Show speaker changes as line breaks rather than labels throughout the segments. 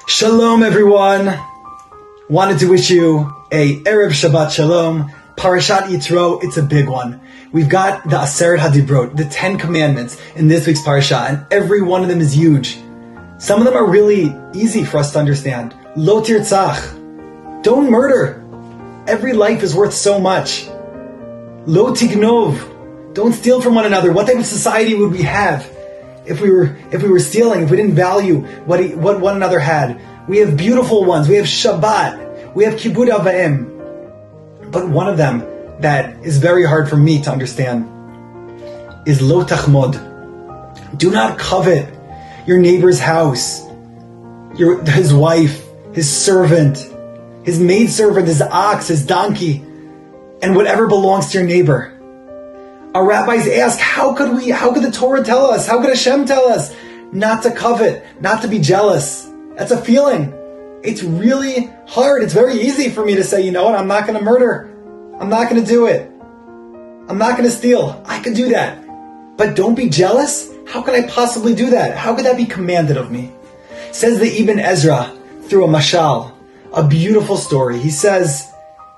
Shalom everyone! Wanted to wish you a Erev Shabbat Shalom. Parashat Yisro, it's a big one. We've got the Aseret HaDibrot, the 10 Commandments in this week's Parashat, and every one of them is huge. Some of them are really easy for us to understand. Lo tirtzach, don't murder. Every life is worth so much. Lo tignov, don't steal from one another. What type of society would we have if we were stealing, if we didn't value what one another had? We have beautiful ones. We have Shabbat. We have Kibud Avayim. But one of them that is very hard for me to understand is Lo Tachmod. Do not covet your neighbor's house, his wife, his servant, his maidservant, his ox, his donkey, and whatever belongs to your neighbor. Our rabbis ask, how could the Torah tell us? How could Hashem tell us not to covet, not to be jealous? That's a feeling. It's really hard. It's very easy for me to say, you know what, I'm not going to murder. I'm not going to do it. I'm not going to steal. I could do that. But don't be jealous? How can I possibly do that? How could that be commanded of me? Says the Ibn Ezra through a mashal, a beautiful story. He says,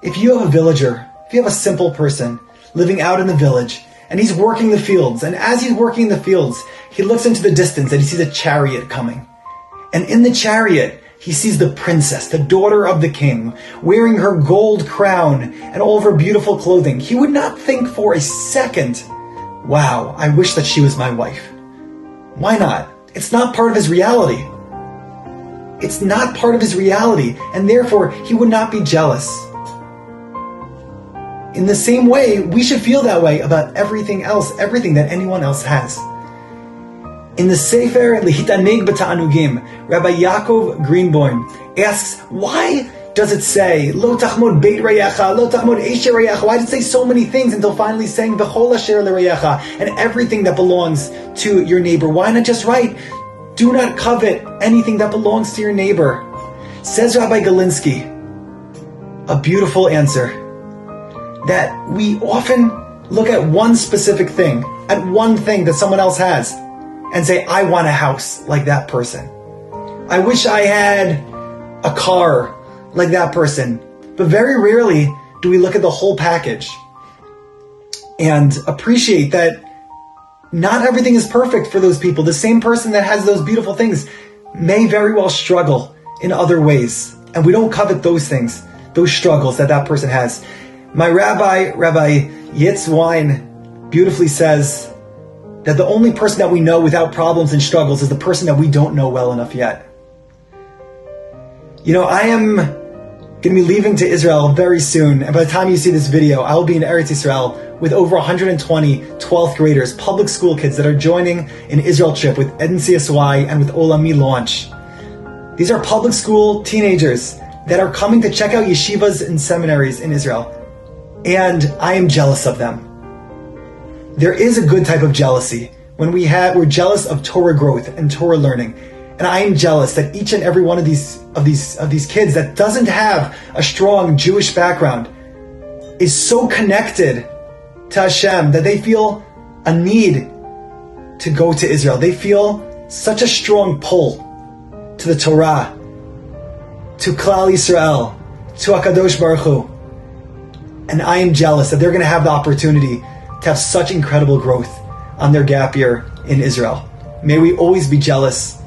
if you have a villager, if you have a simple person living out in the village, and he's working the fields, and as he's working in the fields, he looks into the distance and he sees a chariot coming. And in the chariot, he sees the princess, the daughter of the king, wearing her gold crown and all of her beautiful clothing. He would not think for a second, wow, I wish that she was my wife. Why not? It's not part of his reality. It's not part of his reality, and therefore he would not be jealous. In the same way, we should feel that way about everything else, everything that anyone else has. In the Sefer Lihitaneg B'Ta'anugim, Rabbi Yaakov Greenbaum asks, why does it say, Lo Tachmod Beit Reyecha, Lo Tachmod Esher Reyecha? Why does it say so many things until finally saying V'chol Asher L'Reyecha, and everything that belongs to your neighbor? Why not just write, do not covet anything that belongs to your neighbor? Says Rabbi Galinsky, a beautiful answer, that we often look at one specific thing, at one thing that someone else has, and say, I want a house like that person. I wish I had a car like that person. But very rarely do we look at the whole package and appreciate that not everything is perfect for those people. The same person that has those beautiful things may very well struggle in other ways. And we don't covet those things, those struggles that person has. My Rabbi Yitz Wein, beautifully says that the only person that we know without problems and struggles is the person that we don't know well enough yet. You know, I am going to be leaving to Israel very soon, and by the time you see this video, I will be in Eretz Yisrael with over 120 12th graders, public school kids that are joining an Israel trip with NCSY and with Olami Launch. These are public school teenagers that are coming to check out yeshivas and seminaries in Israel, and I am jealous of them. There is a good type of jealousy when we're jealous of Torah growth and Torah learning. And I am jealous that each and every one of these kids that doesn't have a strong Jewish background is so connected to Hashem that they feel a need to go to Israel. They feel such a strong pull to the Torah, to Klal Yisrael, to HaKadosh Baruch Hu. And I am jealous that they're going to have the opportunity to have such incredible growth on their gap year in Israel. May we always be jealous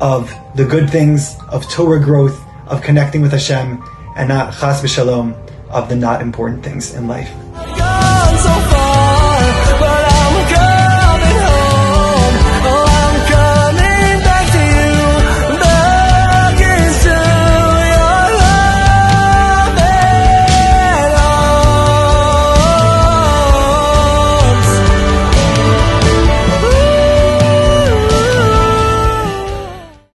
of the good things, of Torah growth, of connecting with Hashem, and not, chas v'shalom, of the not important things in life.